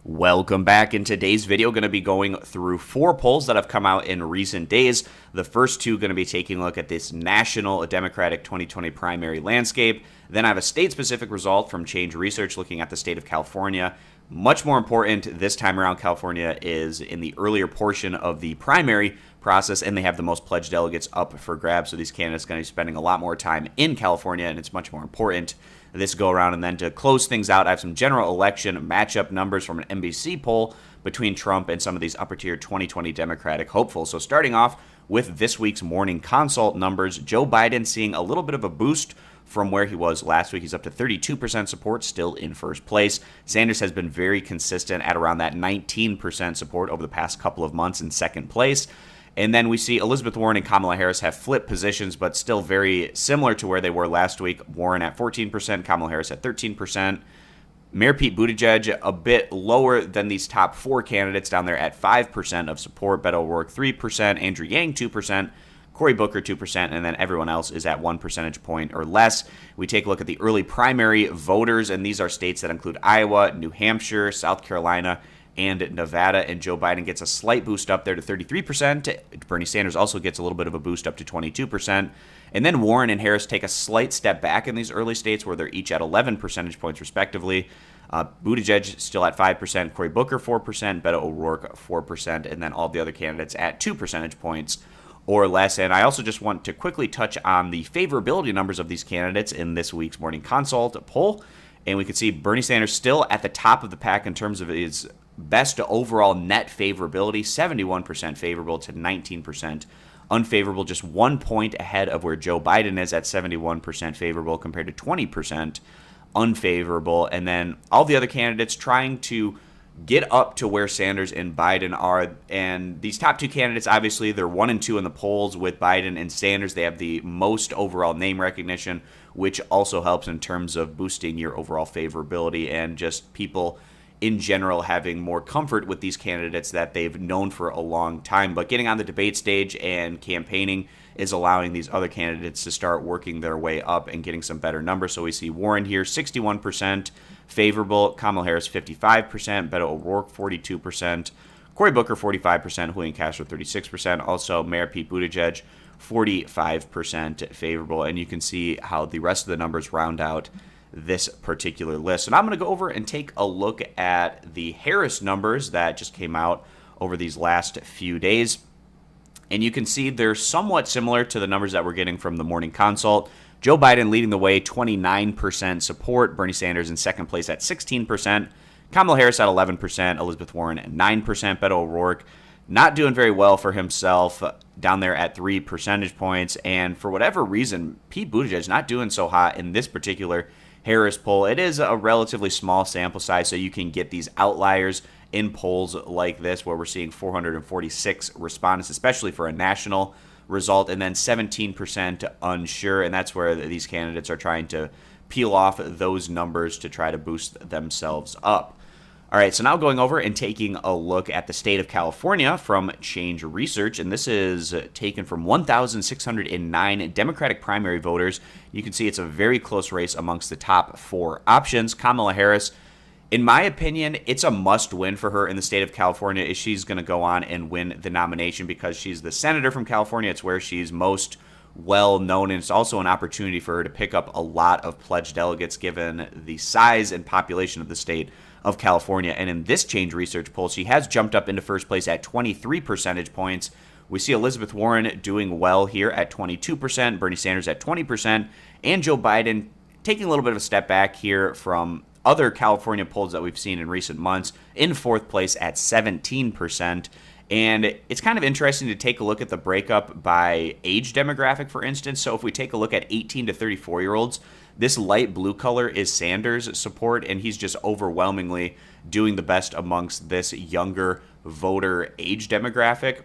Welcome back. In today's video, going to be going through 4 polls that have come out in recent days. The first 2 going to be taking a look at this national Democratic 2020 primary landscape. Then I have a state-specific result from Change Research looking at the state of California. Much more important this time around, California is in the earlier portion of the primary process, and they have the most pledged delegates up for grabs. So these candidates are going to be spending a lot more time in California, and it's much more important this go around. And then to close things out, I have some general election matchup numbers from an NBC poll between Trump and some of these upper tier 2020 Democratic hopefuls. So starting off with this week's morning consult numbers, Joe Biden seeing a little bit of a boost from where he was last week. He's up to 32% support, still in first place. Sanders has been very consistent at around that 19% support over the past couple of months in second place. And then we see Elizabeth Warren and Kamala Harris have flipped positions, but still very similar to where they were last week. Warren at 14%, Kamala Harris at 13%. Mayor Pete Buttigieg a bit lower than these top 4 candidates, down there at 5% of support. Beto O'Rourke 3%, Andrew Yang 2%, Cory Booker 2%, and then everyone else is at 1 percentage point or less. We take a look at the early primary voters, and these are states that include Iowa, New Hampshire, South Carolina, and Nevada, and Joe Biden gets a slight boost up there to 33%. Bernie Sanders also gets a little bit of a boost up to 22%. And then Warren and Harris take a slight step back in these early states where they're each at 11 percentage points respectively. Buttigieg still at 5%, Cory Booker 4%, Beto O'Rourke 4%, and then all the other candidates at 2 percentage points or less. And I also just want to quickly touch on the favorability numbers of these candidates in this week's Morning Consult poll. And we can see Bernie Sanders still at the top of the pack in terms of his best overall net favorability, 71% favorable to 19% unfavorable, just 1 point ahead of where Joe Biden is at 71% favorable compared to 20% unfavorable. And then all the other candidates trying to get up to where Sanders and Biden are. And these top 2 candidates, obviously, they're 1 and 2 in the polls with Biden and Sanders. They have the most overall name recognition, which also helps in terms of boosting your overall favorability and just people in general having more comfort with these candidates that they've known for a long time. But getting on the debate stage and campaigning is allowing these other candidates to start working their way up and getting some better numbers. So we see Warren here, 61% favorable, Kamala Harris 55%, Beto O'Rourke 42%, Cory Booker 45%, Julian Castro 36%, also Mayor Pete Buttigieg 45% favorable. And you can see how the rest of the numbers round out this particular list. And I'm going to go over and take a look at the Harris numbers that just came out over these last few days. And you can see they're somewhat similar to the numbers that we're getting from the Morning Consult. Joe Biden leading the way, 29% support. Bernie Sanders in second place at 16%. Kamala Harris at 11%. Elizabeth Warren at 9%. Beto O'Rourke not doing very well for himself, down there at 3 percentage points. And for whatever reason, Pete Buttigieg not doing so hot in this particular Harris poll. It is a relatively small sample size, so you can get these outliers in polls like this where we're seeing 446 respondents, especially for a national result, and then 17% unsure, and that's where these candidates are trying to peel off those numbers to try to boost themselves up. All right, so now going over and taking a look at the state of California from Change Research, and this is taken from 1,609 Democratic primary voters. You can see it's a very close race amongst the top 4 options. Kamala Harris, in my opinion, it's a must-win for her in the state of California if she's going to go on and win the nomination because she's the senator from California. It's where she's most well-known, and it's also an opportunity for her to pick up a lot of pledged delegates given the size and population of the state of California. And in this Change Research poll, she has jumped up into first place at 23 percentage points. We see Elizabeth Warren doing well here at 22%, Bernie Sanders at 20%, and Joe Biden taking a little bit of a step back here from other California polls that we've seen in recent months, in fourth place at 17%. And it's kind of interesting to take a look at the breakup by age demographic, for instance. So if we take a look at 18 to 34-year-olds, this light blue color is Sanders' support, and he's just overwhelmingly doing the best amongst this younger voter age demographic.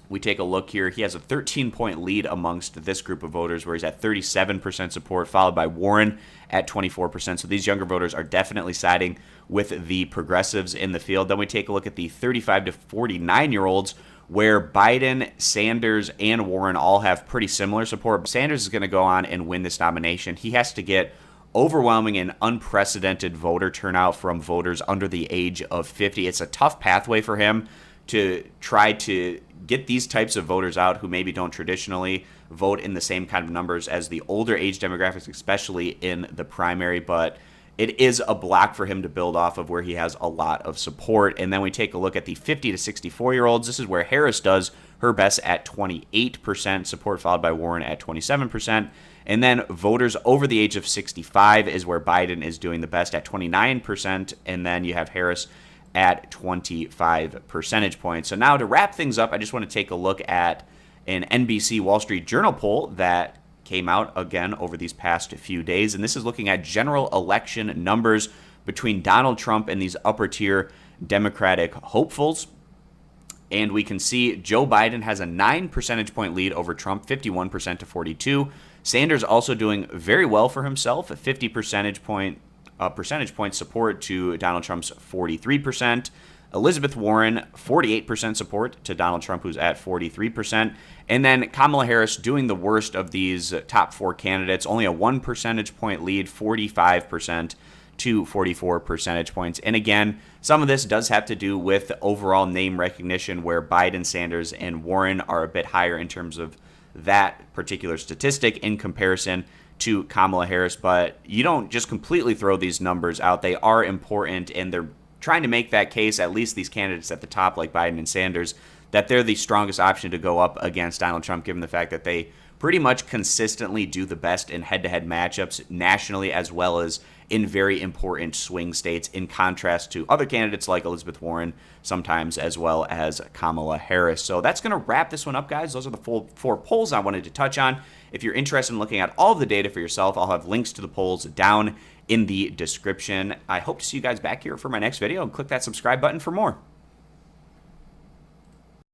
We take a look here. He has a 13-point lead amongst this group of voters where he's at 37% support, followed by Warren at 24%. So these younger voters are definitely siding with the progressives in the field. Then we take a look at the 35 to 49-year-olds where Biden, Sanders, and Warren all have pretty similar support. Sanders is going to go on and win this nomination. He has to get overwhelming and unprecedented voter turnout from voters under the age of 50. It's a tough pathway for him to try to get these types of voters out who maybe don't traditionally vote in the same kind of numbers as the older age demographics, especially in the primary. But it is a block for him to build off of where he has a lot of support. And then we take a look at the 50 to 64-year-olds. This is where Harris does her best at 28% support, followed by Warren at 27%. And then voters over the age of 65 is where Biden is doing the best at 29%. And then you have Harris at 25 percentage points. So now to wrap things up, I just want to take a look at an NBC Wall Street Journal poll that came out again over these past few days. And this is looking at general election numbers between Donald Trump and these upper tier Democratic hopefuls. And we can see Joe Biden has a 9 percentage point lead over Trump, 51% to 42. Sanders also doing very well for himself, a 50 percentage point support to Donald Trump's 43%. Elizabeth Warren, 48% support to Donald Trump, who's at 43%. And then Kamala Harris doing the worst of these top four candidates, only a 1 percentage point lead, 45% to 44 percentage points. And again, some of this does have to do with overall name recognition, where Biden, Sanders, and Warren are a bit higher in terms of that particular statistic in comparison to Kamala Harris. But you don't just completely throw these numbers out. They are important, and they're trying to make that case, at least these candidates at the top like Biden and Sanders, that they're the strongest option to go up against Donald Trump, given the fact that they pretty much consistently do the best in head-to-head matchups nationally, as well as in very important swing states, in contrast to other candidates like Elizabeth Warren sometimes, as well as Kamala Harris. So that's going to wrap this one up, guys. Those are the full 4 polls I wanted to touch on. If you're interested in looking at all of the data for yourself, I'll have links to the polls down in the description. I hope to see you guys back here for my next video, and click that subscribe button for more.